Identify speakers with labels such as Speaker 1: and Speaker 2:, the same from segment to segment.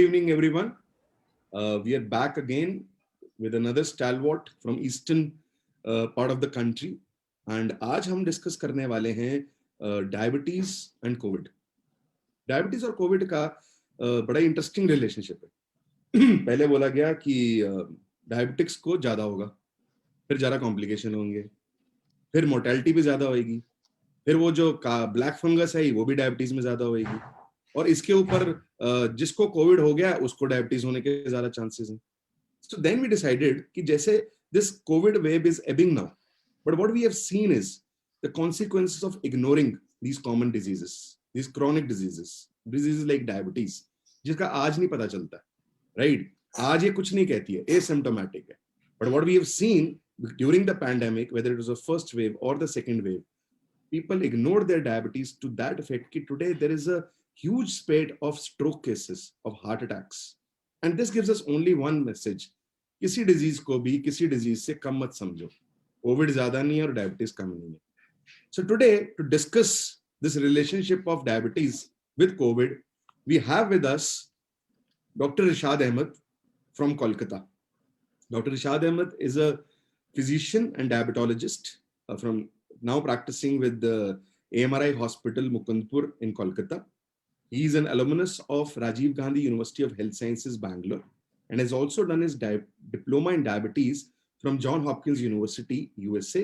Speaker 1: evening, everyone. We are back again with another stalwart from eastern part of the country. And आज हम discuss करने वाले हैं diabetes and Covid. Diabetes और Covid का बड़ा इंटरेस्टिंग रिलेशनशिप है. पहले बोला गया कि डायबिटिक्स को ज्यादा होगा, फिर ज्यादा कॉम्प्लिकेशन होंगे, फिर मोर्टेलिटी भी ज्यादा होगी, फिर वो जो ब्लैक फंगस है वो भी डायबिटीज में ज्यादा होगी, और इसके ऊपर जिसको कोविड हो गया उसको डायबिटीज होने के ज्यादा चांसेस हैं. सो देन वी डिसाइडेड कि जैसे this covid wave is ebbing now, but what we have seen is the consequences of ignoring these common diseases, these chronic diseases like diabetes, जिसका आज नहीं पता चलता, राइट? आज ये कुछ नहीं कहती है, एसिम्प्टोमेटिक है. But what we have seen during the pandemic, whether it was the first wave और the second wave, people ignored their diabetes to that effect that today there is a huge spate of stroke cases, of heart attacks. And this gives us only one message: किसी disease को भी किसी disease से कम मत समझो. COVID ज़्यादा नहीं है और diabetes कम नहीं है. So today, to discuss this relationship of diabetes with COVID, we have with us Dr. Irshad Ahmed from Kolkata. Dr. Irshad Ahmed is a physician and diabetologist from now practicing with the AMRI Hospital, Mukundpur in Kolkata. He is an alumnus of Rajiv Gandhi University of Health Sciences, Bangalore, and has also done his diploma in diabetes from Johns Hopkins University, USA,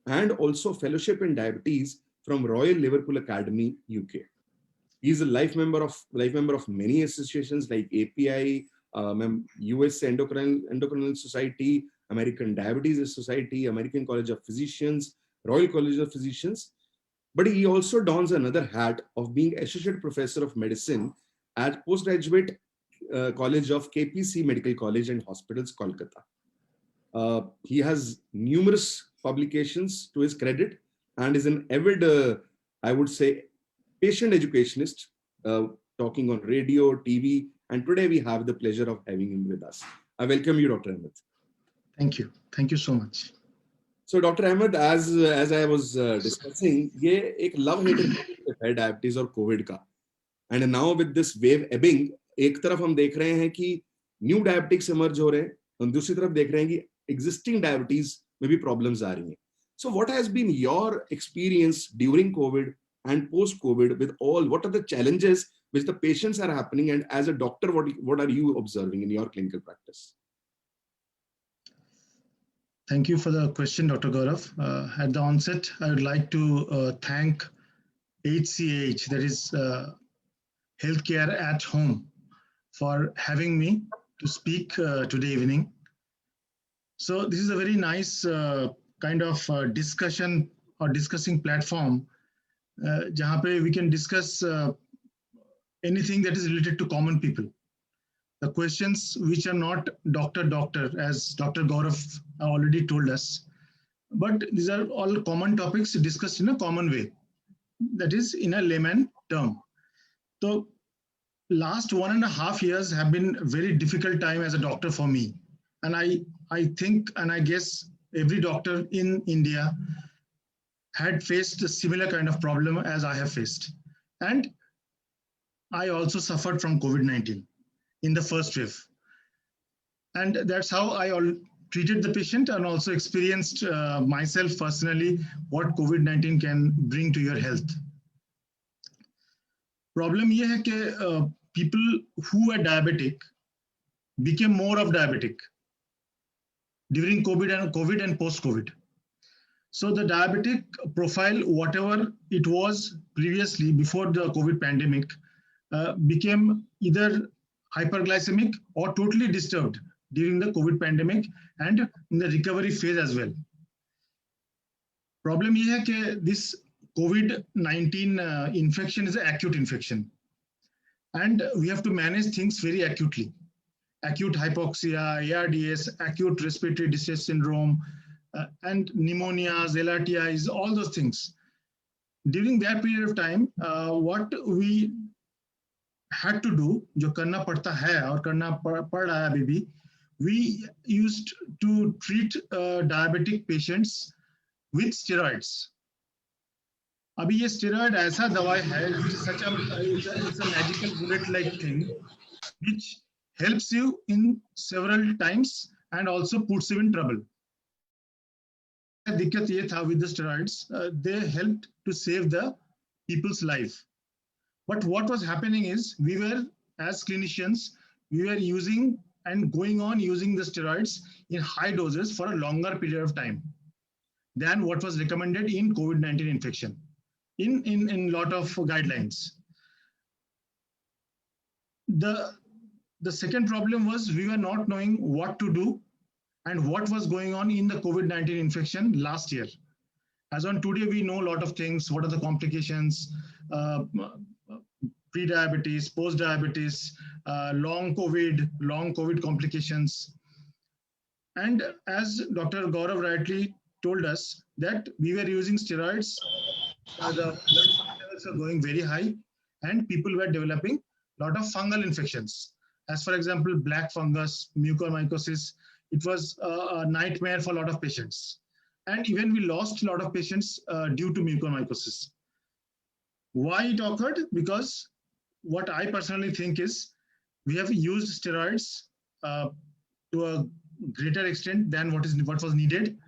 Speaker 1: and also fellowship in diabetes from Royal Liverpool Academy, UK. He is a life member of many associations like API, US Endocrine Society, American Diabetes Society, American College of Physicians, Royal College of Physicians, but he also dons another hat of being Associate Professor of Medicine at Postgraduate College of KPC Medical College and Hospitals, Kolkata. He has numerous publications to his credit and is an avid, I would say, patient educationist, talking on radio, TV, and today we have the pleasure of having him with us. I welcome you, Dr. Ahmed.
Speaker 2: Thank you. Thank you so much.
Speaker 1: So Dr. Ahmed, as I was discussing, ये एक love hate relationship है diabetes और COVID का. And now with this wave ebbing, एक तरफ हम देख रहे हैं कि new diabetics emerge हो रहे हैं, और दूसरी तरफ देख रहे हैं कि existing diabetes में भी problems आ रही हैं. So what has been your experience during COVID and post-COVID with all? What are the challenges which the patients are happening, and as a doctor, what are you observing in your clinical practice?
Speaker 2: Thank you for the question, Dr. Gaurav. At the onset, I would like to thank HCH, that is Healthcare at Home, for having me to speak today evening. So this is a very nice kind of discussion or discussing platform, jahan pe we can discuss anything that is related to common people. The questions which are not doctor, as Dr. Gaurav already told us, but these are all common topics discussed in a common way, that is in a layman term. So last 1.5 years have been very difficult time as a doctor for me. And I think, and I guess every doctor in India had faced a similar kind of problem as I have faced. And I also suffered from COVID-19. In the first wave. And that's how I treated the patient and also experienced myself personally what COVID-19 can bring to your health. Problem ye hai ke people who are diabetic became more of diabetic during COVID and post-COVID. So the diabetic profile, whatever it was previously before the COVID pandemic, became either hyperglycemic or totally disturbed during the COVID pandemic and in the recovery phase as well. Problem ye hai ke this COVID-19 infection is an acute infection, and we have to manage things very acutely. Acute hypoxia, ARDS, acute respiratory distress syndrome, and pneumonias, LRTIs, all those things. During that period of time, what we had to do, जो करना पड़ता है और करना पड़ रहा है अभी भी, we used to treat diabetic patients with steroids. अभी ये steroid ऐसा दवाई है, it's a magical bullet-like thing, which helps you in several times and also puts you in trouble. दिक्कत ये था with the steroids, they helped to save the people's life. But what was happening is we were, as clinicians, we were using and going on using the steroids in high doses for a longer period of time than what was recommended in COVID-19 infection in lot of guidelines. The second problem was we were not knowing what to do and what was going on in the COVID-19 infection last year. As on today, we know a lot of things. What are the complications, pre-diabetes, post-diabetes, long COVID complications. And as Dr. Gaurav rightly told us that we were using steroids, the blood levels are going very high and people were developing a lot of fungal infections. As for example, black fungus, mucormycosis, it was a nightmare for a lot of patients. And even we lost a lot of patients due to mucormycosis. Why it occurred? Because what I personally think is we have used steroids to a greater extent than what was needed.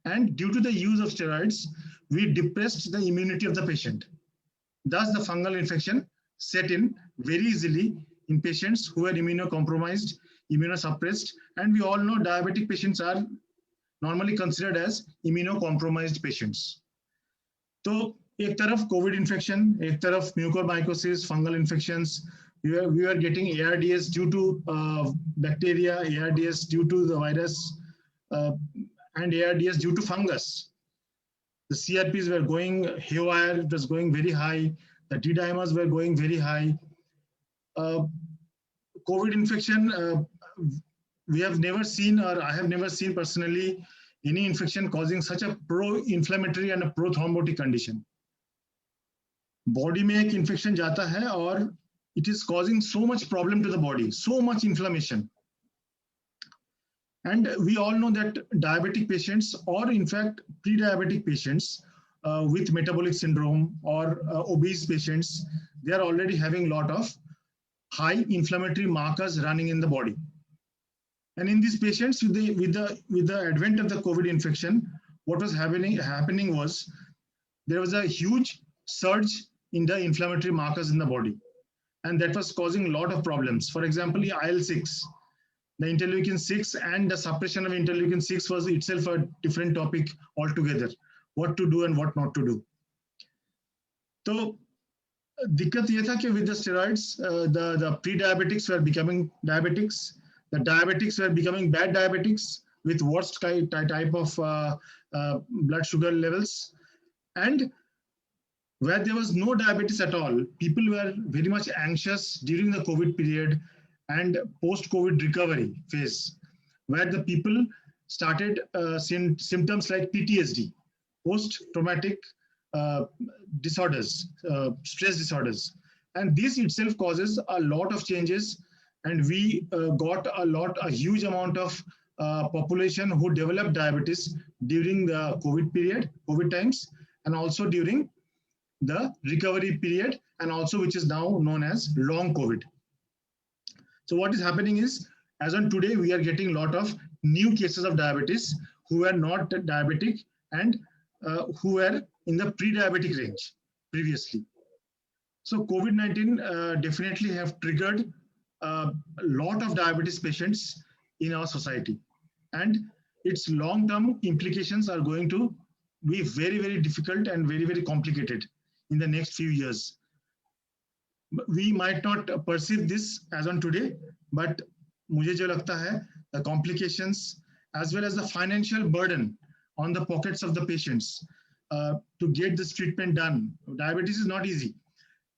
Speaker 2: And due to the use of steroids, we depressed the immunity of the patient. Thus, the fungal infection set in very easily in patients who are immunocompromised, immunosuppressed, and we all know diabetic patients are normally considered as immunocompromised patients. So, एक तरफ COVID infection, एक तरफ mucormycosis, fungal infections. We were getting ARDS due to bacteria, ARDS due to the virus, and ARDS due to fungus. The CRPs were going haywire, it was going very high. The D-dimers were going very high. COVID infection, we have never seen, or I have never seen personally, any infection causing such a pro-inflammatory and a pro-thrombotic condition. Body में एक infection जाता है और it is causing so much problem to the body, so much inflammation. And we all know that diabetic patients, or in fact pre-diabetic patients with metabolic syndrome or obese patients, they are already having a lot of high inflammatory markers running in the body. And in these patients, with the advent of the COVID infection, what was happening was there was a huge surge in the inflammatory markers in the body, and that was causing a lot of problems. For example, the IL-6, the interleukin-6 and the suppression of interleukin-6 was itself a different topic altogether, what to do and what not to do. So, दिक्कत ये था कि with the steroids, the pre-diabetics were becoming diabetics, the diabetics were becoming bad diabetics with worst type of blood sugar levels, and where there was no diabetes at all, people were very much anxious during the COVID period and post-COVID recovery phase, where the people started symptoms like PTSD, post-traumatic disorders, stress disorders. And this itself causes a lot of changes, and we got a huge amount of population who developed diabetes during the COVID period, COVID times, and also during the recovery period, and also which is now known as long COVID. So what is happening is, as on today, we are getting a lot of new cases of diabetes who were not diabetic and who were in the pre-diabetic range previously. So COVID-19 definitely have triggered a lot of diabetes patients in our society, and its long-term implications are going to be very, very difficult and very, very complicated in the next few years. We might not perceive this as on today, but मुझे जो लगता है, the complications as well as the financial burden on the pockets of the patients to get this treatment done. Diabetes is not easy.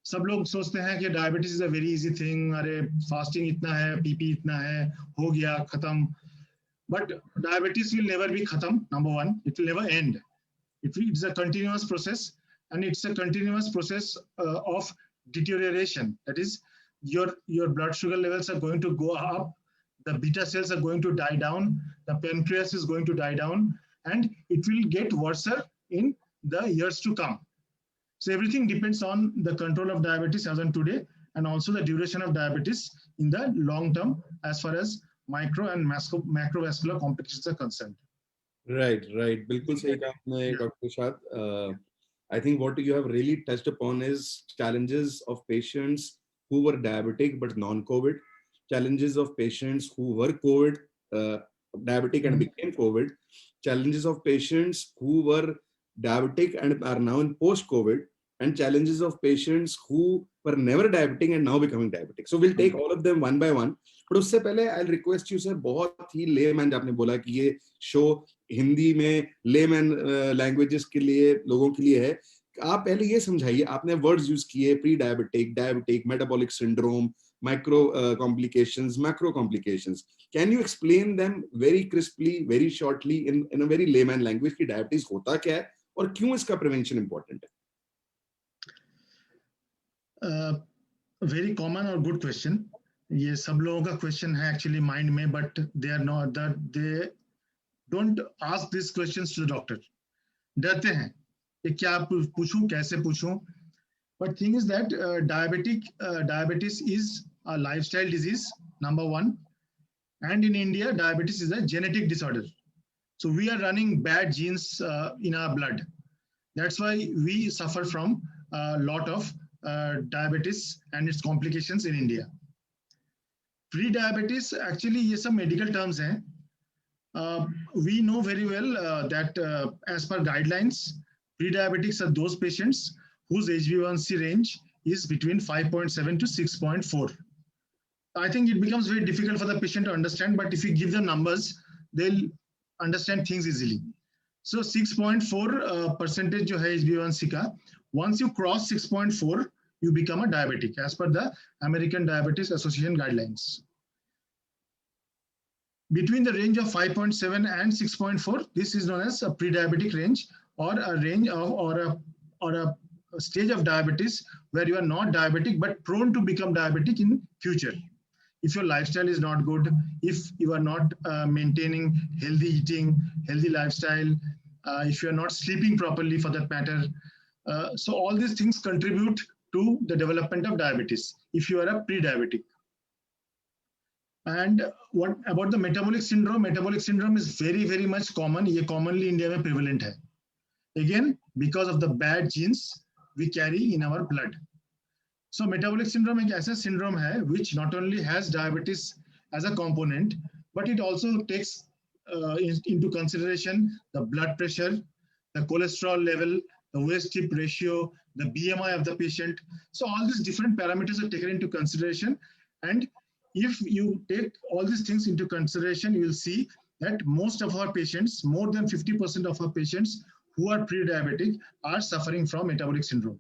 Speaker 2: सब लोग सोचते हैं कि diabetes is a very easy thing. अरे fasting इतना है, PP इतना है, हो गया खत्म. But diabetes will never be khatam. Number one, it will never end. It's a continuous process, and it's a continuous process of deterioration. That is, your blood sugar levels are going to go up, the beta cells are going to die down, the pancreas is going to die down, and it will get worse in the years to come. So everything depends on the control of diabetes as on today, and also the duration of diabetes in the long term as far as micro and macrovascular complications are concerned.
Speaker 1: Right, right. बिल्कुल सही कहा आपने, Dr. Shad. I think what you have really touched upon is challenges of patients who were diabetic but non-COVID, challenges of patients who were COVID, diabetic and became COVID, challenges of patients who were diabetic and are now in post-COVID, and challenges of patients who were never diabetic and now becoming diabetic. So we'll take all of them one by one. But उससे पहले I'll request you, sir, बहुत ही layman आपने बोला कि ये show Hindi में layman languages के लिए लोगों के लिए है. आप पहले ये समझाइए, आपने वर्ड्स यूज किए pre diabetic, diabetic, metabolic syndrome, micro complications, macro complications. Can you explain them very crisply, very shortly in a very layman language कि डायबिटीज होता क्या है और क्यों इसका प्रिवेंशन इंपॉर्टेंट है?
Speaker 2: वेरी कॉमन और गुड क्वेश्चन. ये सब लोगों का क्वेश्चन है एक्चुअली माइंड में, but they are not that they don't ask this questions to the doctor. डरते हैं कि क्या पूछूं, कैसे पूछूं. But thing is that diabetes is a lifestyle disease, number one, and in India diabetes is a genetic disorder. So we are running bad genes in our blood. That's why we suffer from a lot of diabetes and its complications in India. Pre-diabetes, actually ये सब medical terms हैं. We know very well that as per guidelines, pre-diabetics are those patients whose HbA1c range is between 5.7 to 6.4. I think it becomes very difficult for the patient to understand, but if you give them numbers, they'll understand things easily. So 6.4 percentage जो है HbA1c का, once you cross 6.4, you become a diabetic as per the American Diabetes Association guidelines. Between the range of 5.7 and 6.4, this is known as a pre-diabetic range, or a range of, or a stage of diabetes where you are not diabetic but prone to become diabetic in future. If your lifestyle is not good, if you are not maintaining healthy eating, healthy lifestyle, if you are not sleeping properly for that matter. So all these things contribute to the development of diabetes if you are a pre-diabetic. And what about the metabolic syndrome? Metabolic syndrome is very, very much common. ये commonly India में prevalent है. Again, because of the bad genes we carry in our blood. So metabolic syndrome एक ऐसा syndrome है which not only has diabetes as a component, but it also takes into consideration the blood pressure, the cholesterol level, the waist-hip ratio, the BMI of the patient. So all these different parameters are taken into consideration, and if you take all these things into consideration, you will see that most of our patients, more than 50% of our patients who are pre-diabetic are suffering from metabolic syndrome.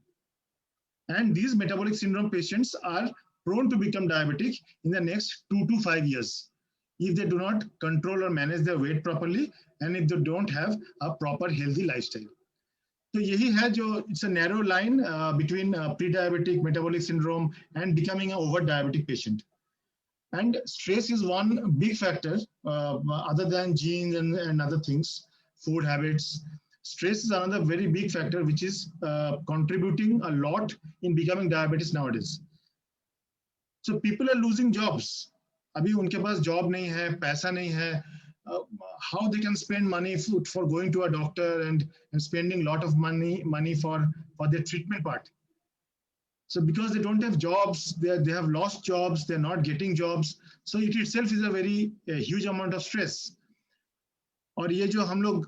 Speaker 2: And these metabolic syndrome patients are prone to become diabetic in the next 2 to 5 years if they do not control or manage their weight properly, and if they don't have a proper healthy lifestyle. So यही है जो, it's a narrow line between pre-diabetic, metabolic syndrome and becoming an over-diabetic patient. And stress is one big factor other than genes and other things, food habits. Stress is another very big factor which is contributing a lot in becoming diabetes nowadays. So people are losing jobs. अभी उनके पास job नहीं है, पैसा नहीं है. How they can spend money for going to a doctor and spending a lot of money for their treatment part. So because they don't have jobs, they have lost jobs, they're not getting jobs. So it itself is a very huge amount of stress. और ये जो हम लोग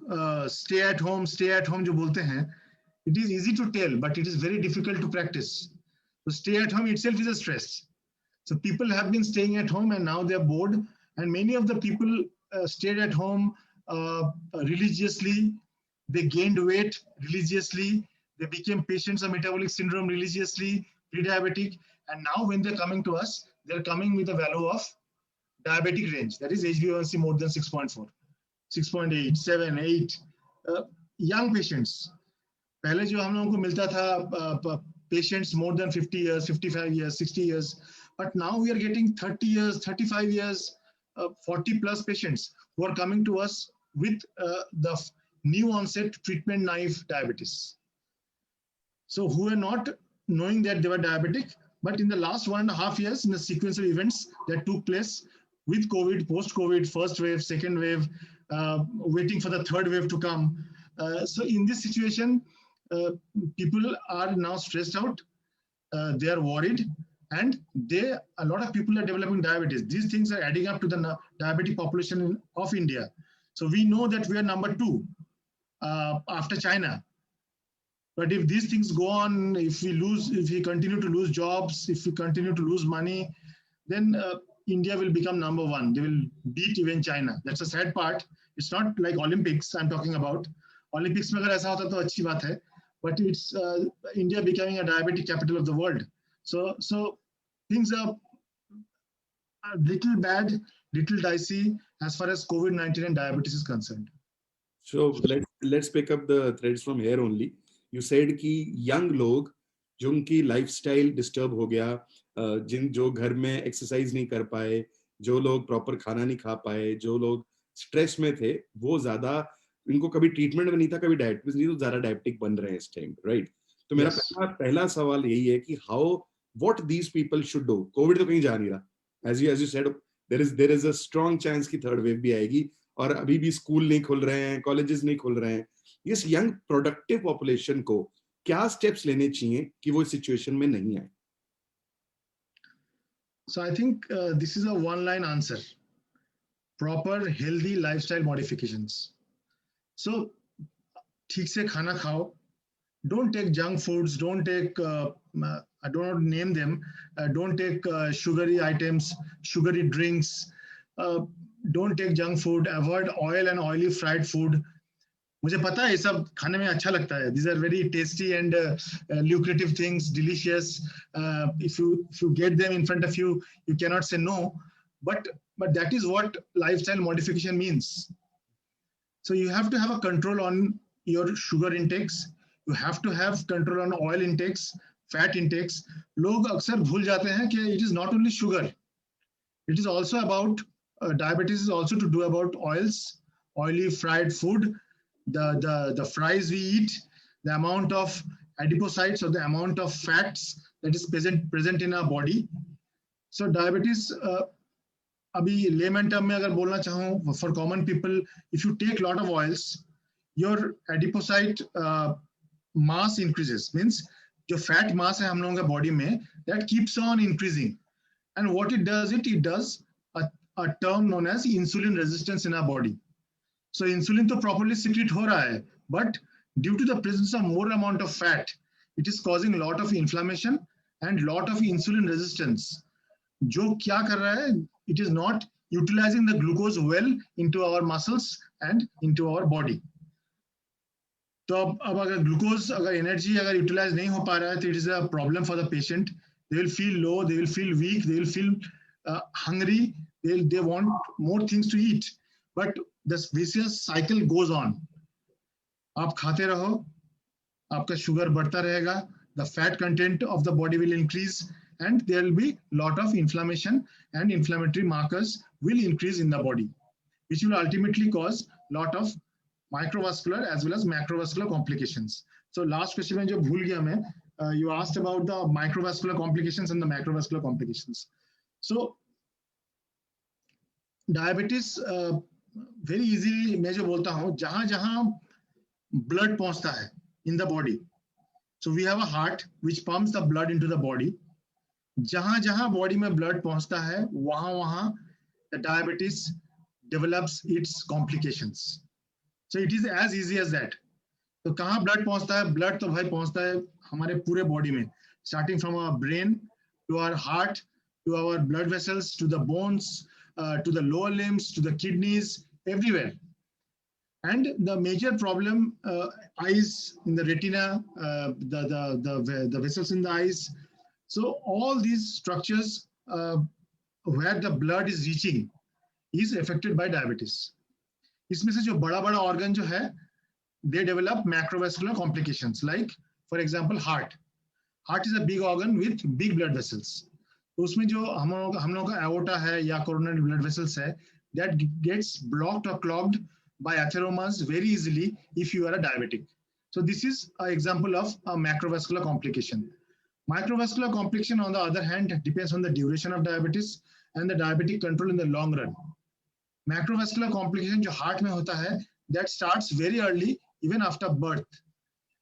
Speaker 2: stay at home जो बोलते हैं, it is easy to tell, but it is very difficult to practice. So stay at home itself is a stress. So people have been staying at home and now they're bored. And many of the people stayed at home religiously. They gained weight religiously. They became patients of metabolic syndrome religiously, pre-diabetic, and now when they're coming to us, they're coming with a value of diabetic range, that is HbA1c more than 6.4, 6.8, 7, 8. Young patients. पहले जो हम लोगों को मिलता था patients more than 50 years, 55 years, 60 years, but now we are getting 30 years, 35 years, 40 plus patients who are coming to us with the new onset treatment naive diabetes. So who are not knowing that they were diabetic, But in the last 1.5 years, in the sequence of events that took place with COVID, post-COVID, first wave, second wave, waiting for the third wave to come. So in this situation, people are now stressed out. They are worried, and a lot of people are developing diabetes. These things are adding up to the diabetic population of India. So we know that we are number 2 after China. But if these things go on, if we continue to lose jobs, if we continue to lose money, then India will become number 1. They will beat even China. That's a sad part. It's not like Olympics I'm talking about. Olympics में अगर ऐसा होता तो अच्छी बात है. But it's India becoming a diabetic capital of the world. So things are a little bad, little dicey as far as COVID-19 and diabetes is concerned.
Speaker 1: So let's pick up the threads from here only. You said कि young लोग जिनकी lifestyle disturb हो गया, जो घर में exercise नहीं कर पाए, जो लोग proper खाना नहीं खा पाए, जो लोग stress में थे, वो ज़्यादा इनको कभी ट्रीटमेंट में नहीं था, कभी डायबिटीज नहीं, तो ज्यादा डायबिटिक बन रहे हैं इस टाइम, राइट? तो मेरा पहला सवाल यही है कि how what these people should do. Covid तो कहीं जा नहीं रहा, as you said there is a strong chance कि थर्ड वेव भी आएगी, और अभी भी स्कूल नहीं खुल रहे हैं, कॉलेजेस नहीं खुल रहे हैं. इस यंग प्रोडक्टिव पॉपुलेशन को क्या स्टेप्स लेने चाहिए कि वो सिचुएशन में नहीं आए?
Speaker 2: So I think this is a one-line answer. Proper healthy lifestyle modifications. So, ठीक से खाना खाओ. Don't take junk foods. Don't take, I don't know name them. Don't take sugary items, sugary drinks. Don't take junk food. Avoid oil and oily fried food. मुझे पता है ये सब खाने में अच्छा लगता है. These are very tasty and lucrative things, delicious. If you get them in front of you, you cannot say no. But that is what lifestyle modification means. So you have to have a control on your sugar intakes. You have to have control on oil intakes, fat intakes. लोग अक्सर भूल जाते हैं कि it is not only sugar. It is also about diabetes is also to do about oils, oily fried food, the fries we eat, the amount of adipocytes or the amount of fats that is present in our body. So diabetes. अभी layman term में अगर बोलना चाहूँ, for common people, if you take lot of oils, your adipocyte mass increases, means जो fat mass है हम लोगों के बॉडी में, that keeps on increasing, and what it does a term known as insulin resistance in our body. So insulin तो properly secrete हो रहा है, but due to the presence of more amount of fat, it is causing lot of inflammation and lot of insulin resistance. जो क्या कर रहा है, it is not utilizing the glucose well into our muscles and into our body. तो अब अगर glucose, अगर energy अगर यूटिलाइज नहीं हो पा रहा है, तो it is a problem for the patient. They will feel low, they will feel weak, they will feel hungry, they want more things to eat, but the vicious cycle goes on. आप खाते रहो, आपका sugar बढ़ता रहेगा, the fat content of the body will increase, and there will be lot of inflammation and inflammatory markers will increase in the body, which will ultimately cause lot of microvascular as well as macrovascular complications. So last question में जो भूल गया मैं, you asked about the microvascular complications and the macrovascular complications. So diabetes very easily मैं जो बोलता हूँ, जहाँ जहाँ blood पहुँचता है in the body. So we have a heart which pumps the blood into the body. जहां जहां बॉडी में ब्लड पहुंचता है, वहां वहां the diabetes develops its complications. So it is as easy as that. तो कहां ब्लड पहुंचता है? ब्लड तो भाई पहुंचता है हमारे पूरे बॉडी में, starting from our brain to our heart, to our blood vessels, to the bones, to the lower limbs, to the kidneys, everywhere. And the major problem, eyes in the retina, the vessels in the eyes. So all these structures where the blood is reaching is affected by diabetes. इसमें से जो बड़ा organ जो है, they develop macrovascular complications, like for example heart. Heart is a big organ with big blood vessels. तो उसमें जो हम लोगों का aorta है या coronary blood vessels है, that gets blocked or clogged by atheromas very easily if you are a diabetic. So this is an example of a macrovascular complication. Microvascular complication, on the other hand, depends on the duration of diabetes and the diabetic control in the long run. Macrovascular complication जो heart में होता है, that starts very early, even after birth,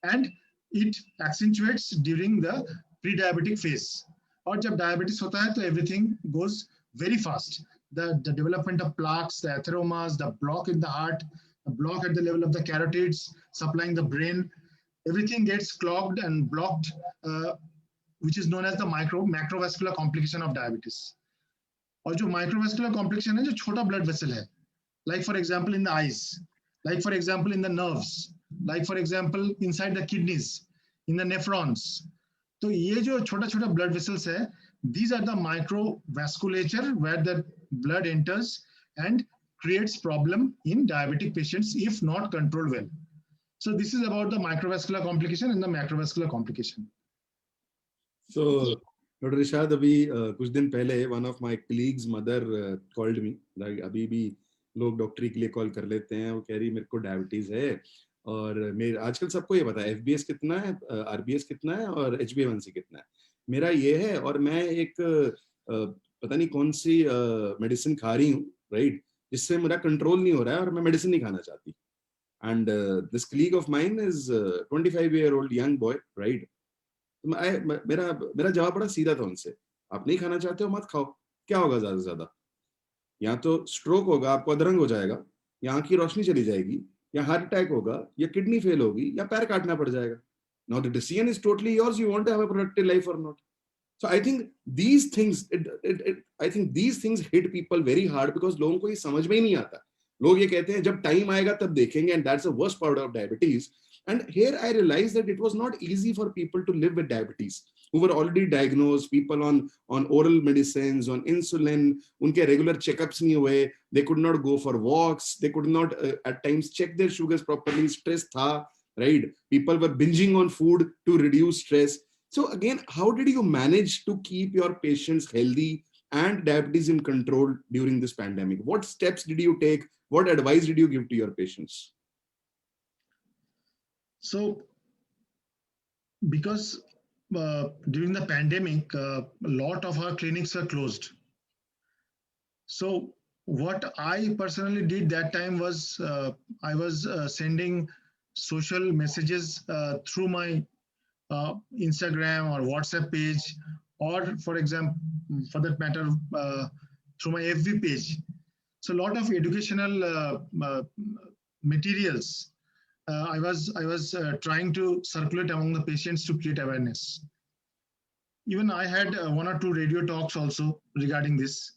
Speaker 2: and it accentuates during the pre-diabetic phase. और जब diabetes होता है, तो everything goes very fast. The development of plaques, the atheromas, the block in the heart, the block at the level of the carotids supplying the brain, everything gets clogged and blocked, which is known as the macrovascular complication of diabetes. और जो microvascular complication है, जो छोटा blood vessel है, like for example in the eyes, like for example in the nerves, like for example inside the kidneys, in the nephrons. तो ये जो छोटा-छोटा blood vessels है, these are the microvasculature where the blood enters and creates problem in diabetic patients if not controlled well. So this is about the microvascular complication and the macrovascular complication.
Speaker 1: So, Dr. Rishad, अभी कुछ दिन पहले one of my colleagues' mother called me. Like अभी भी लोग डॉक्टरी के लिए कॉल कर लेते हैं, वो कह रही मेरे को डायबिटीज है और मेरे आजकल सबको ये पता है FBS कितना है, RBS कितना है और HbA1c कितना है. मेरा ये है और मैं एक पता नहीं कौन सी मेडिसिन खा रही हूँ, राइट, जिससे मेरा कंट्रोल नहीं हो रहा है और मैं मेडिसिन नहीं खाना चाहती. And this colleague of mine is 25-year-old young boy, right? मेरा जवाब बड़ा सीधा था उनसे, आप नहीं खाना चाहते हो मत खाओ, क्या होगा ज्यादा से ज्यादा, या तो स्ट्रोक होगा, आपको अधरंग हो जाएगा, या आंख की रोशनी चली जाएगी, या हार्ट अटैक होगा, या किडनी फेल होगी, या पैर काटना पड़ जाएगा. Now the decision is totally yours. You want to have a productive life or not? So I think these things, I think these things hit people very hard because लोगों को ये समझ में ही नहीं आता. लोग ये कहते हैं जब टाइम आएगा तब देखेंगे, and that's the worst part of diabetes. And here I realized that it was not easy for people to live with diabetes who were already diagnosed, people on oral medicines, on insulin, उनके regular checkups नहीं हुए, they could not go for walks, they could not at times check their sugars properly, stress था, right? People were binging on food to reduce stress. So again, how did you manage to keep your patients healthy and diabetes in control during this pandemic? What steps did you take? What advice did you give to your patients?
Speaker 2: So, because during the pandemic, a lot of our clinics were closed. So what I personally did that time was I was sending social messages through my Instagram or WhatsApp page, or for example, for that matter, through my FB page. So a lot of educational materials I was trying to circulate among the patients to create awareness. Even I had 1 or 2 radio talks also regarding this.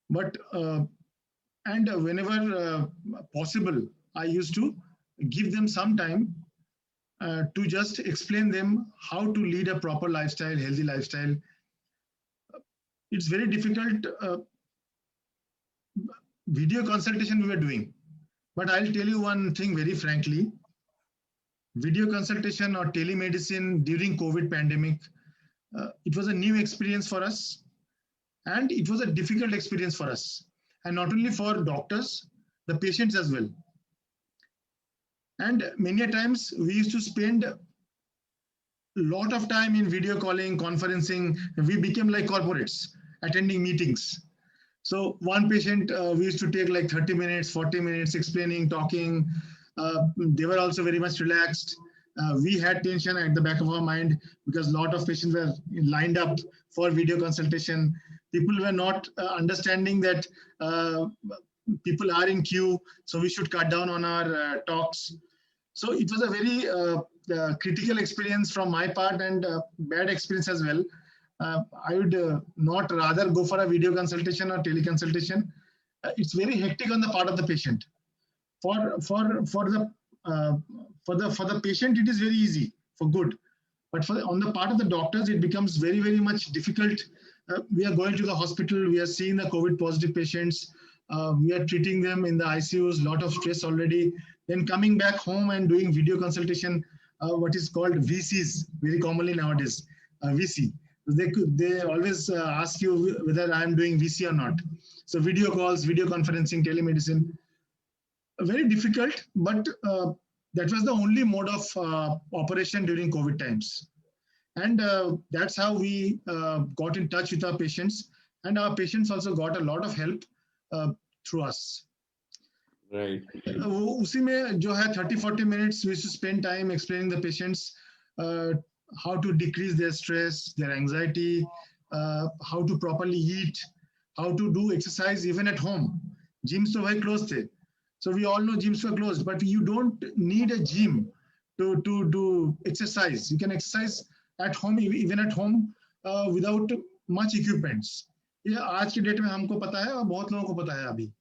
Speaker 2: But and whenever possible, I used to give them some time to just explain them how to lead a proper lifestyle, healthy lifestyle. It's very difficult. Video consultation we were doing. But I'll tell you one thing very frankly, video consultation or telemedicine during COVID pandemic, it was a new experience for us, and it was a difficult experience for us, and not only for doctors, the patients as well. And many a times we used to spend a lot of time in video calling, conferencing. We became like corporates, attending meetings. So one patient, we used to take like 30 minutes, 40 minutes explaining, talking. They were also very much relaxed. We had tension at the back of our mind because a lot of patients were lined up for video consultation. People were not understanding that people are in queue, so we should cut down on our talks. So it was a very critical experience from my part, and bad experience as well. I would not rather go for a video consultation or teleconsultation. It's very hectic on the part of the patient. For the patient, it is very easy, for good. But on the part of the doctors, it becomes very, very much difficult. We are going to the hospital, we are seeing the COVID positive patients, we are treating them in the ICUs, lot of stress already. Then coming back home and doing video consultation, what is called VCs, very commonly nowadays, VC. They always ask you whether I am doing VC or not. So video calls, video conferencing, telemedicine, very difficult, but that was the only mode of operation during COVID times. And that's how we got in touch with our patients, and our patients also got a lot of help through us.
Speaker 1: Right.
Speaker 2: उसी में जो है 30-40 minutes we should spend time explaining the patients how to decrease their stress, their anxiety, how to properly eat, how to do exercise even at home. Gyms तो भाई closed थे, so we all know gyms were closed, but you don't need a gym to do exercise. You can exercise at home, even at home, without much equipments. ये आज के date में हमको पता है और बहुत लोगों को पता है अभी,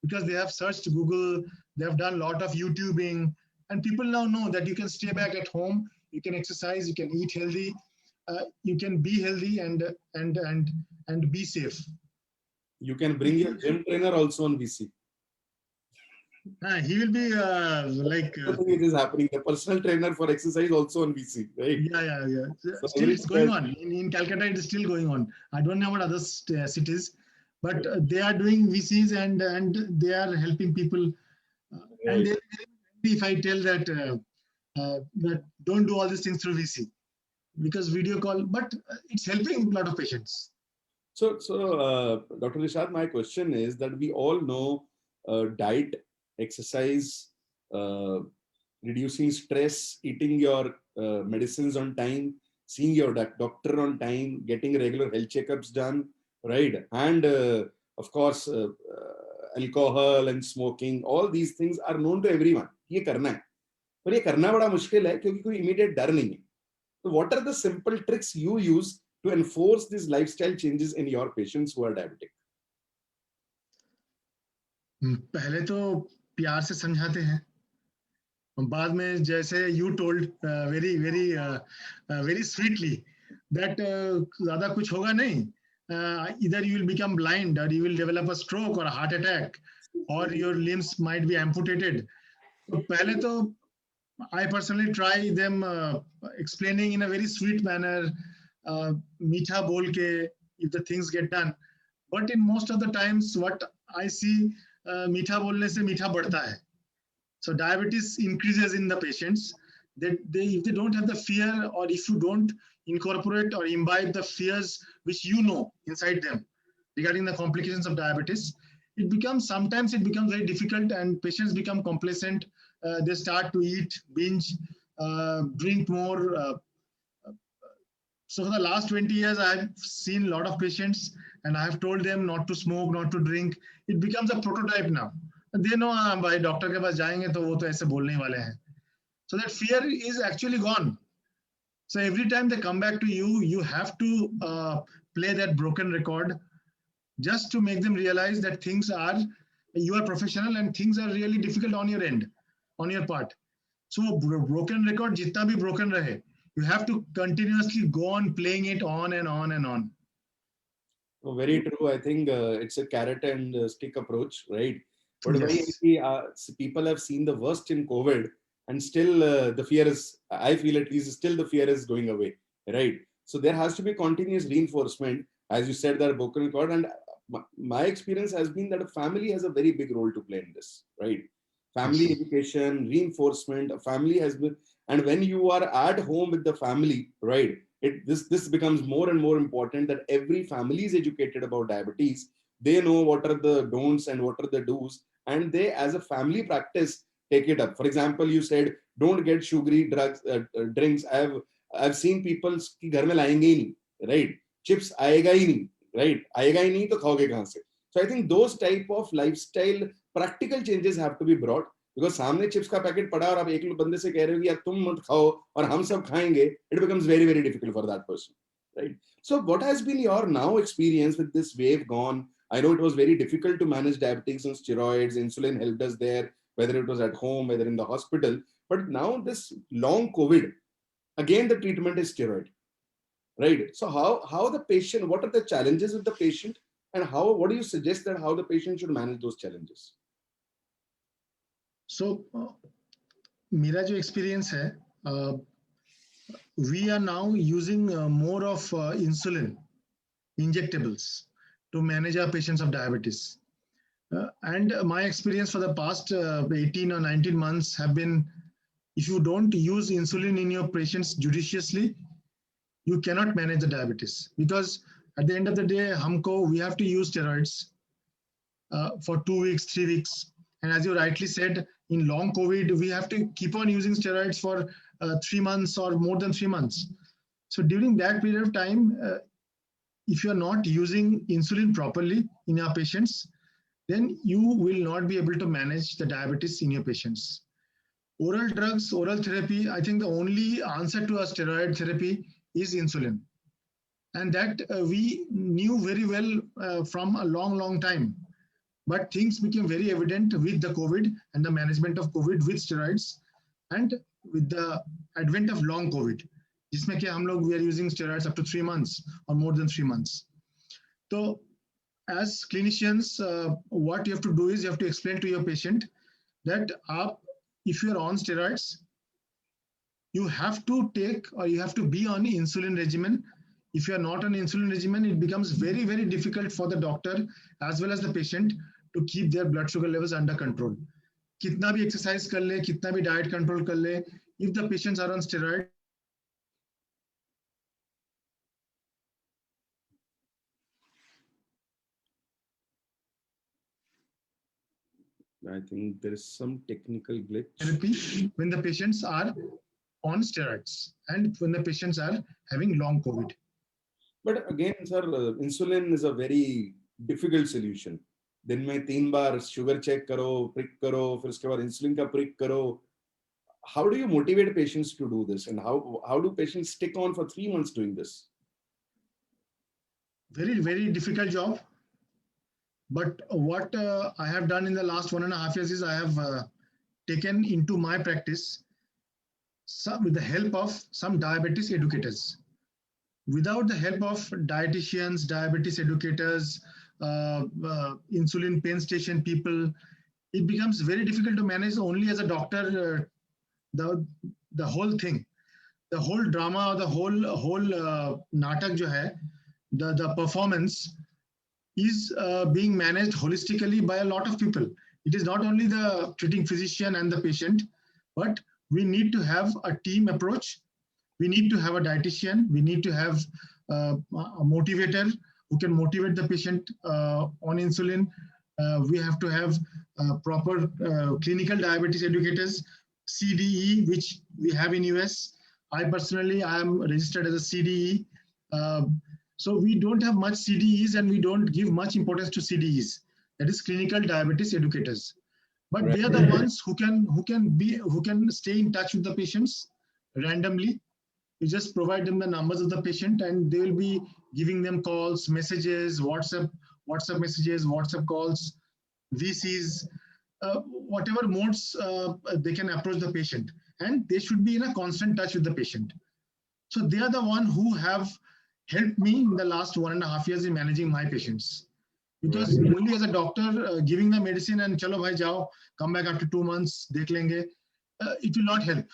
Speaker 2: because they have searched Google, they have done a lot of YouTubing, and people now know that you can stay back at home, you can exercise, you can eat healthy, you can be healthy and be safe.
Speaker 1: You can bring your gym trainer also on VC.
Speaker 2: He will be like.
Speaker 1: I think it is happening. The personal trainer for exercise also on VC, right?
Speaker 2: Yeah.
Speaker 1: So
Speaker 2: still, it's going on in Calcutta. It is still going on. I don't know about other cities, but they are doing VCs and they are helping people.
Speaker 1: Right.
Speaker 2: And if I tell that that don't do all these things through VC, because video call, but it's helping a lot of patients.
Speaker 1: So Dr. Rishad, my question is that we all know diet, exercise, reducing stress, eating your medicines on time, seeing your doctor on time, getting regular health checkups done, right? And of course, alcohol and smoking, all these things are known to everyone. ये करना है, पर ये करना बड़ा मुश्किल है क्योंकि कोई immediate डर नहीं है. So what are the simple tricks you use to enforce these lifestyle changes in your patients who are diabetic?
Speaker 2: पहले तो प्यार से समझाते हैं, बाद में जैसे you told very sweetly that ज़्यादा कुछ होगा नहीं, either you will become blind or you will develop a stroke or a heart attack or your limbs might be amputated. So पहले तो I personally try them explaining in a very sweet manner, मीठा बोल के, if the things get done. But in most of the times, what I see, मीठा बोलने से मीठा बढ़ता है. So diabetes increases in the patients. If they don't have the fear, or if you don't incorporate or imbibe the fears which you know inside them regarding the complications of diabetes, sometimes it becomes very difficult and patients become complacent. They start to eat, binge, drink more. So for the last 20 years, I have seen a lot of patients and I have told them not to smoke, not to drink. It becomes a prototype now. They know भाई doctor के पास जाएंगे तो वो तो ऐसे बोलने वाले हैं. So that fear is actually gone. So every time they come back to you, you have to play that broken record just to make them realize that you are professional and things are really difficult on your end, on your part. So broken record, जितना भी broken रहे, you have to continuously go on playing it on and on and on.
Speaker 1: Oh, very true. I think it's a carrot and stick approach, right? But
Speaker 2: Yes.
Speaker 1: people have seen the worst in COVID, and still the fear is, I feel at least, still the fear is going away, right? So there has to be continuous reinforcement, as you said, that broken record. And my experience has been that a family has a very big role to play in this, right? Family education, reinforcement, a family has been, and when you are at home with the family, right? This becomes more and more important, that every family is educated about diabetes. They know what are the don'ts and what are the do's, and they, as a family practice, take it up. For example, you said don't get sugary drinks. I've seen people कि घर में लाएंगे ही नहीं, right? Chips आएगा ही नहीं, right? आएगा ही नहीं तो खाओगे कहाँ से? So I think those type of lifestyle practical changes have to be brought, because सामने चिप्स का पैकेट पड़ा और आप एक बंदे से कह रहे हो कि यार तुम मत खाओ और हम सब खाएंगे, it becomes very, very difficult for that person, right? So what has been your now experience with this wave gone? I know it was very difficult to manage diabetics on steroids. Insulin helped us there, whether it was at home, whether in the hospital. But now this long COVID, again the treatment is steroid, right? So how the patient, what are the challenges with the patient, and what do you suggest that how the patient should manage those challenges?
Speaker 2: So मेरा जो experience है, we are now using more of insulin injectables to manage our patients of diabetes. And my experience for the past 18 or 19 months have been, if you don't use insulin in your patients judiciously, you cannot manage the diabetes, because at the end of the day, we have to use steroids for 2 weeks, 3 weeks. And as you rightly said, in long COVID, we have to keep on using steroids for 3 months or more than 3 months. So during that period of time, if you are not using insulin properly in your patients, then you will not be able to manage the diabetes in your patients. Oral drugs, oral therapy, I think the only answer to a steroid therapy is insulin. And that we knew very well from a long time. But things became very evident with the COVID and the management of COVID with steroids, and with the advent of long COVID, जिसमें कि हम लोग we are using steroids up to 3 months or more than 3 months. So as clinicians, what you have to do is you have to explain to your patient that if you are on steroids, you have to take or you have to be on insulin regimen. If you are not on insulin regimen, it becomes very, very difficult for the doctor as well as the patient to keep their blood sugar levels under control. Kitna bhi exercise kar le, kitna bhi diet control kar le, if the patients are on steroid,
Speaker 1: I think there is some technical glitch.
Speaker 2: Therapy when the patients are on steroids and when the patients are having long COVID.
Speaker 1: But again, sir, insulin is a very difficult solution. दिन में 3 बार sugar check करो, prick करो, फिर उसके बाद insulin का prick करो. How do you motivate patients to do this, and how do patients stick on for 3 months doing this?
Speaker 2: Very, very difficult job. But what I have done in the last 1.5 years is I have taken into my practice with the help of some diabetes educators. Without the help of dietitians, diabetes educators, insulin pen station people, it becomes very difficult to manage only as a doctor the whole thing. The whole drama, the whole natak jo hai, the performance is being managed holistically by a lot of people. It is not only the treating physician and the patient, but we need to have a team approach. We need to have a dietitian. We need to have a motivator who can motivate the patient on insulin. We have to have proper clinical diabetes educators, CDE, which we have in US. I personally, I am registered as a CDE. So we don't have much CDEs and we don't give much importance to CDEs. That is clinical diabetes educators. But right. They are the ones who can stay in touch with the patients randomly. You just provide them the numbers of the patient and they will be giving them calls, messages, WhatsApp messages, WhatsApp calls, VCs, whatever modes they can approach the patient. And they should be in a constant touch with the patient. So they are the one who have helped me in the last 1.5 years in managing my patients. Because only as a doctor giving the medicine and chalo bhai jao, come back after 2 months, dekh lenge, it will not help.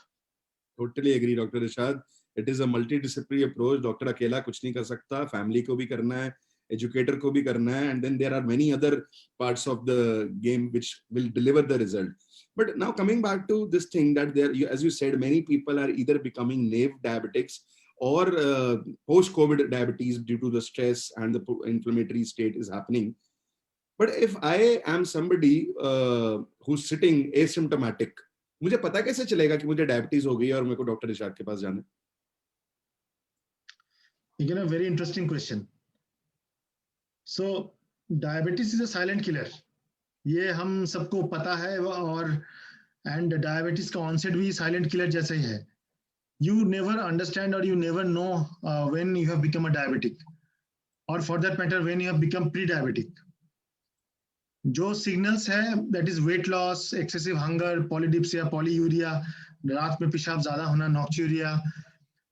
Speaker 1: Totally agree, Dr. Irshad. It is a multidisciplinary approach. Doctor अकेला कुछ नहीं कर सकता, family को भी करना है, educator को भी करना है, and then there are many other parts of the game which will deliver the result. But now coming back to this thing that there, as you said, many people are either becoming naive diabetics or post-COVID diabetes due to the stress and the inflammatory state is happening. But if I am somebody who's sitting asymptomatic, मुझे पता कैसे चलेगा कि मुझे diabetes हो गई और मेरे को डॉक्टर इरशाद के पास जाना है?
Speaker 2: Again, a very interesting question. So, diabetes is a silent killer. ये हम सबको पता है और and diabetes का onset भी silent killer जैसा ही है. You never understand or you never know when you have become a diabetic, or for that matter when you have become pre-diabetic. जो signals है, that is weight loss, excessive hunger, polydipsia, polyuria, रात में पेशाब ज़्यादा होना, nocturia.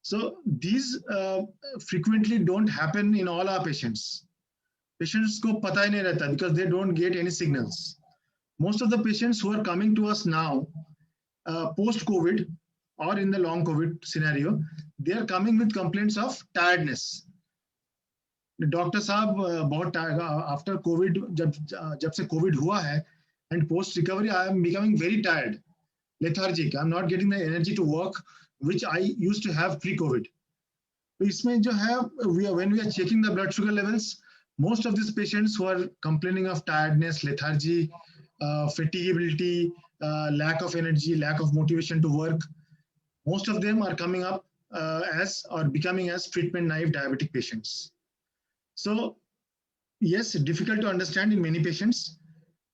Speaker 2: So these frequently don't happen in all our patients. Patients को पता ही नहीं रहता because they don't get any signals. Most of the patients who are coming to us now, post-COVID or in the long COVID scenario, they are coming with complaints of tiredness. Doctor साहब बहुत tired after Covid जब से Covid हुआ है and post recovery I am becoming very tired lethargic. I'm not getting the energy to work which I used to have pre-COVID. तो इसमें जो है, when we are checking the blood sugar levels, most of these patients who are complaining of tiredness, lethargy, fatigability, lack of energy, lack of motivation to work, most of them are coming up as or becoming as treatment naive diabetic patients. So yes, difficult to understand in many patients.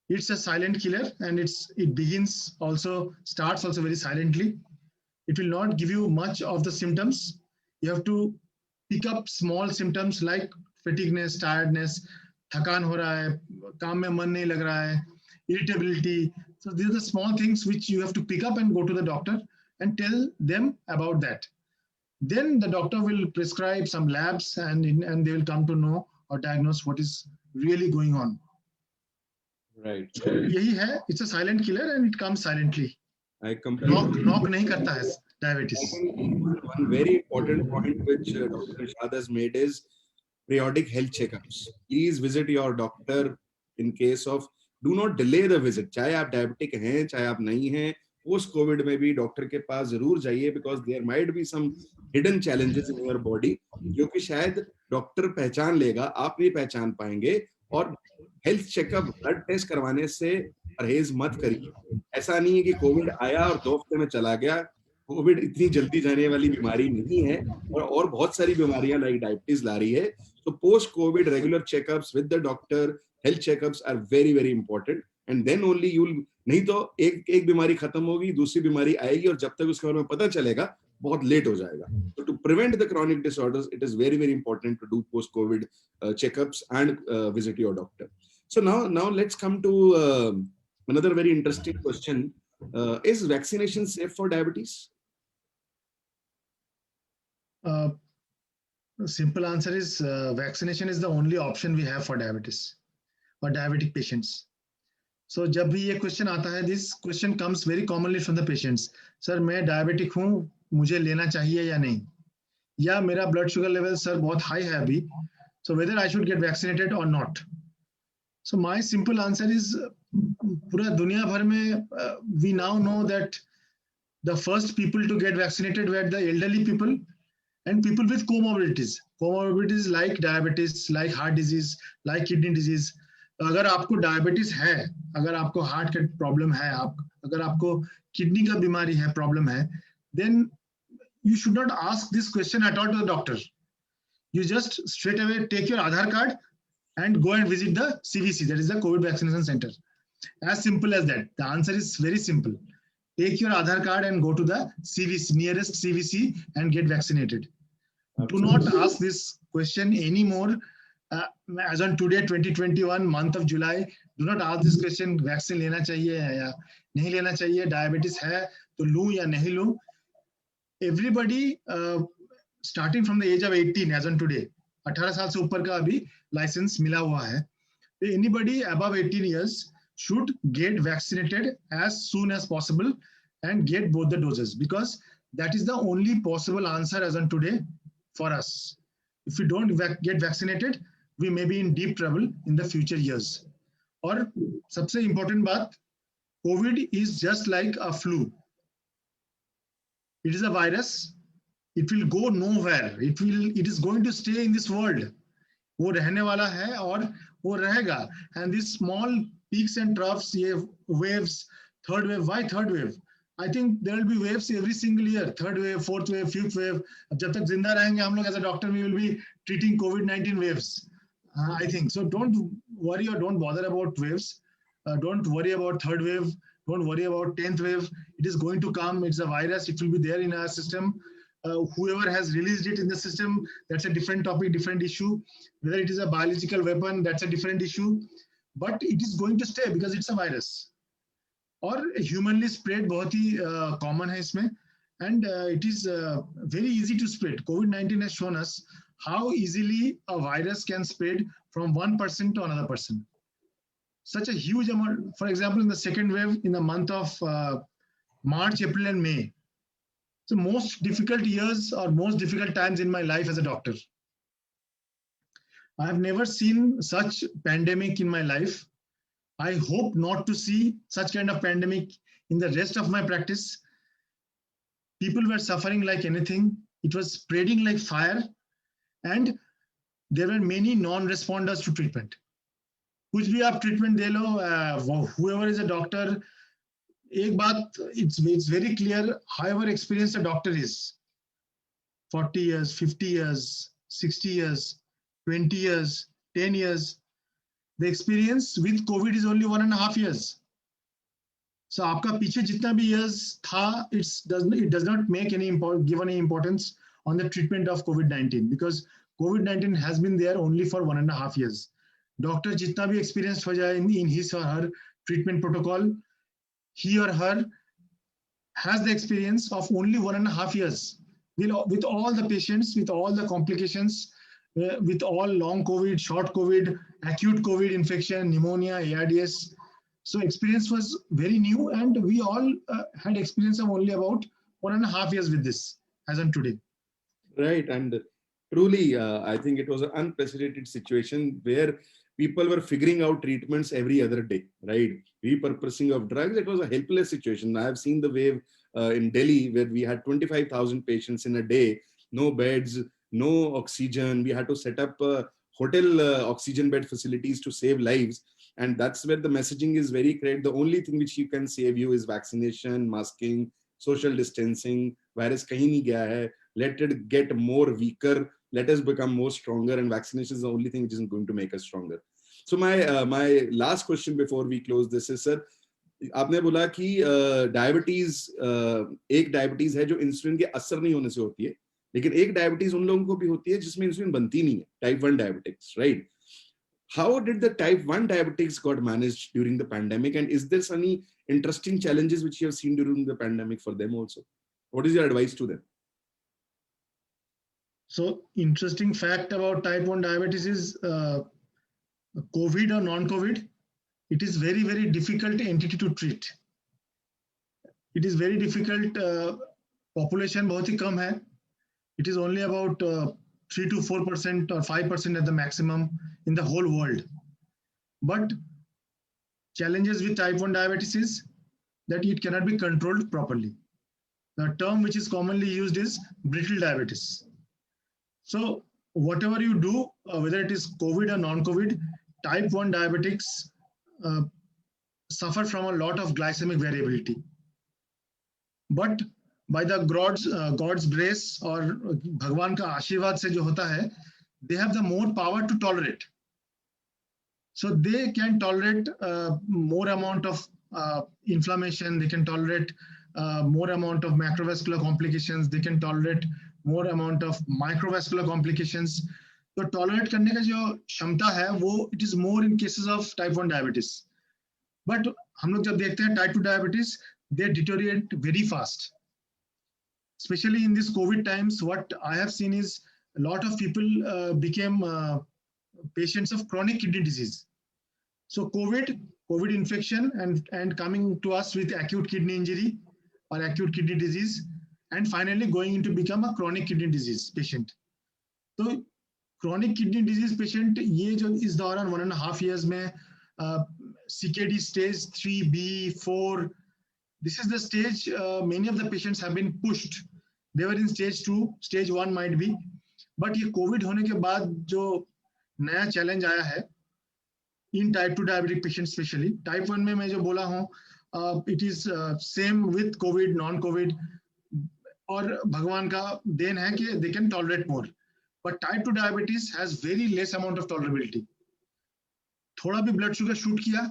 Speaker 2: It's a silent killer, and it starts also very silently. It will not give you much of the symptoms. You have to pick up small symptoms like fatigueness, tiredness, थकान हो रहा है, काम में मन नहीं लग रहा है, irritability. So these are the small things which you have to pick up and go to the doctor and tell them about that. Then the doctor will prescribe some labs, and they will come to know or diagnose what is really going on.
Speaker 1: Right.
Speaker 2: So यही है, it's a silent killer and it comes silently.
Speaker 1: I completely
Speaker 2: knock नहीं करता है diabetes.
Speaker 1: One very important point which Dr. Nishad has made is periodic health checkups. Please visit your doctor in case of, do not delay the visit. चाहे आप diabetic हैं, चाहे आप नहीं हैं, post COVID में भी डॉक्टर के पास जरूर जाइए, because there might be some hidden challenges in your body जो कि शायद डॉक्टर पहचान लेगा, आप नहीं पहचान पाएंगे. और हेल्थ चेकअप, ब्लड टेस्ट करवाने से परहेज मत करिए. ऐसा नहीं है कि कोविड आया और 2 हफ्ते में चला गया. कोविड इतनी जल्दी जाने वाली बीमारी नहीं है, और बहुत सारी बीमारियां लाइक डायबिटीज ला रही है. So post-COVID regular checkups with the doctor, health checkups are very very important, and then only you'll, नहीं तो एक बीमारी खत्म होगी, दूसरी बीमारी आएगी, और जब तक उसके बारे में पता चलेगा बहुत लेट हो जाएगा. So to prevent the chronic disorders, it is very very important to do post-COVID checkups and visit your doctor. So now let's come to another very interesting question. Is vaccination safe for diabetes?
Speaker 2: Simple answer is vaccination is the only option we have for diabetes or diabetic patients. So जब भी ये question आता है, this question comes very commonly from the patients. Sir मैं diabetic हूँ, मुझे लेना चाहिए या नहीं, या मेरा blood sugar level सर बहुत high है अभी, so whether I should get vaccinated or not. So my simple answer is पूरा दुनिया भर में we now know that the first people to get vaccinated were the elderly people and people with comorbidities like diabetes, like heart disease, like kidney disease. तो अगर आपको diabetes है, अगर आपको हार्ट का प्रॉब्लम है, अगर आपको किडनी का बीमारी है, प्रॉब्लम है, then you should not ask this question at all to the doctor. You just straight away take your Aadhaar card and go and visit the CVC, that is the COVID vaccination center. As simple as that. The answer is very simple. Take your Aadhaar card and go to the CVC, nearest CVC, and get vaccinated. Absolutely. Do not ask this question anymore. As on today, 2021, month of July, do not ask this question, vaccine लेना चाहिए या नहीं लेना चाहिए, diabetes है तो लूं या नहीं लूं. Everybody, starting from the age of 18, as on today, 18 साल से ऊपर का अभी license मिला हुआ है. Anybody above 18 years should get vaccinated as soon as possible and get both the doses, because that is the only possible answer as on today for us. If we don't get vaccinated, we may be in deep trouble in the future years. और सबसे important बात, COVID is just like a flu. It is a virus. It will go nowhere. It is going to stay in this world. वो रहने वाला है और वो रहेगा. And these small peaks and troughs, ये waves, third wave. Why third wave? I think there will be waves every single year. Third wave, fourth wave, fifth wave. जब तक जिंदा रहेंगे हम लोग as a doctor, we will be treating COVID-19 waves. I think so. Don't worry or don't bother about waves. Don't worry about third wave. Don't worry about 10th wave. It is going to come. It's a virus. It will be there in our system. Whoever has released it in the system, that's a different topic, different issue. Whether it is a biological weapon, that's a different issue. But it is going to stay because it's a virus. और humanly spread बहुत ही common है इसमें, and it is very easy to spread. COVID-19 has shown us how easily a virus can spread from one person to another person. Such a huge amount. For example, in the second wave, in the month of March, April, and May, so most difficult years or most difficult times in my life as a doctor. I have never seen such pandemic in my life. I hope not to see such kind of pandemic in the rest of my practice. People were suffering like anything. It was spreading like fire, and there were many non-responders to treatment. कुछ भी आप treatment they low, whoever is a doctor, एक बात, it's very clear, however experienced a doctor is, 40 years, 50 years, 60 years, 20 years, 10 years, the experience with COVID is only 1.5 years. So आपका पीछे जितना भी years था, it does not make give any importance on the treatment of COVID-19, because COVID-19 has been there only for 1.5 years. Doctor जितना भी experienced हो जाए in his or her treatment protocol, he or her has the experience of only 1.5 years with all the patients, with all the complications, with all long COVID, short COVID, acute COVID infection, pneumonia, ARDS. So experience was very new, and we all had experience of only about 1.5 years with this as on today.
Speaker 1: Right, and truly, I think it was an unprecedented situation where people were figuring out treatments every other day, right? Repurposing of drugs, it was a helpless situation. I have seen the wave in Delhi where we had 25,000 patients in a day, no beds, no oxygen. We had to set up hotel oxygen bed facilities to save lives. And that's where the messaging is very correct. The only thing which you can save you is vaccination, masking, social distancing. Virus kahin nahi gaya hai. Let it get more weaker. Let us become more stronger. And vaccination is the only thing which isn't going to make us stronger. So my last question before we close this is, sir, आपने बोला कि diabetes एक diabetes है जो insulin के असर नहीं होने से होती है, लेकिन एक डायबिटीज उन लोगों को भी होती है जिसमें इंसुलिन बनती नहीं है, type 1 diabetics, right? How did the type 1 diabetics got managed during the pandemic, and is there any interesting challenges which you have seen during the pandemic for them also? What is your advice to them?
Speaker 2: So interesting fact about type 1 diabetes is COVID or non-COVID, it is very, very difficult entity to treat. It is very difficult. Population बहुत ही कम है. It is only about 3 to 4% or 5% at the maximum in the whole world. But challenges with type 1 diabetes is that it cannot be controlled properly. The term which is commonly used is brittle diabetes. So whatever you do, whether it is COVID or non-COVID, type 1 diabetics suffer from a lot of glycemic variability. But by the God's grace or भगवान का आशीर्वाद से जो होता है, they have the more power to tolerate. So they can tolerate more amount of inflammation. They can tolerate more amount of macrovascular complications. They can tolerate more amount of microvascular complications. तो tolerate करने का जो क्षमता है वो it is more in cases of type 1 diabetes. But हम लोग जब देखते हैं type 2 diabetes, they deteriorate very fast. Especially in this COVID times, what I have seen is a lot of people became patients of chronic kidney disease. So COVID infection and coming to us with acute kidney injury or acute kidney disease, and finally going into become a chronic kidney disease patient. So chronic kidney disease patient ये जो इस दौरान 1.5 years में CKD stage 3B 4, this is the stage many of the patients have been pushed. They were in stage 2, stage 1 might be, but ये COVID होने के बाद जो नया challenge आया है in type 2 diabetic patients, especially type 1 में मैं जो बोला हूँ, it is same with COVID, non-COVID, और भगवान का देन है कि they can tolerate more. But type 2 diabetes has very less amount of tolerability. थोड़ा भी blood sugar shoot किया,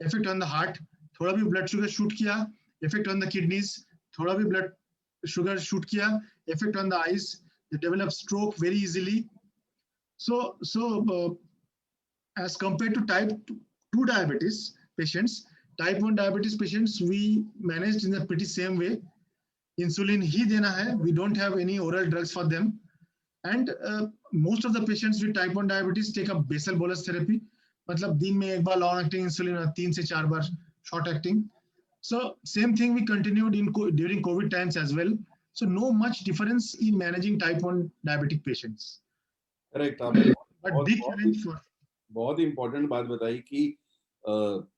Speaker 2: effect on the heart. थोड़ा भी blood sugar shoot किया, effect on the kidneys. थोड़ा भी blood sugar shoot किया, effect on the eyes. They develop stroke very easily. So as compared to type 2 diabetes patients, type 1 diabetes patients we managed in a pretty same way. Insulin ही देना है. We don't have any oral drugs for them. And most of the patients with type 1 diabetes take a basal bolus therapy. मतलब दिन में एक बार long acting insulin और 3 से 4 बार short acting. So same thing we continued during COVID times as well. So no much difference in managing type 1 diabetic patients.
Speaker 1: Correct.
Speaker 2: But big challenge for
Speaker 1: बहुत ही important बात बताई कि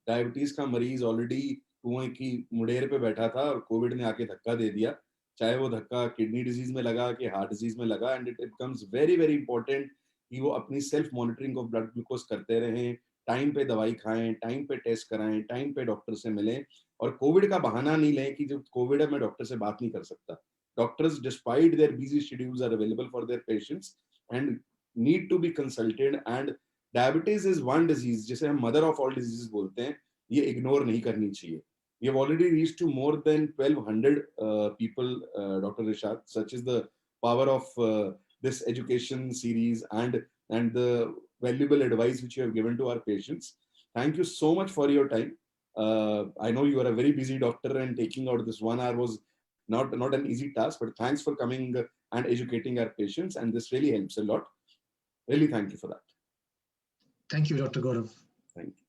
Speaker 1: डायबिटीज का मरीज already कुएं की मुड़ेर पे बैठा था और कोविड ने आके धक्का दे दिया, चाहे वो धक्का किडनी डिजीज में लगा कि हार्ट डिजीज में लगा, and it becomes very very important कि वो अपनी self monitoring of blood glucose करते रहें, टाइम पे दवाई खाएं, टाइम पे टेस्ट कराएं, टाइम पे डॉक्टर से मिलें, और कोविड का बहाना नहीं लें कि जब कोविड है मैं डॉक्टर से बात नहीं कर सकता. Doctors, despite their busy schedules, are available for their patients and need to be consulted. And diabetes is one disease जिसे हम mother of all diseases बोलते हैं, ये ignore नहीं करनी चाहिए. We have already reached to more than 1200 people, Dr. Rishad. Such is the power of this education series and the valuable advice which you have given to our patients. Thank you so much for your time. I know you are a very busy doctor, and taking out this 1 hour was not an easy task, but thanks for coming and educating our patients, and this really helps a lot. Really, thank you for that.
Speaker 2: Thank you, Dr. Gaurav.
Speaker 1: Thank you.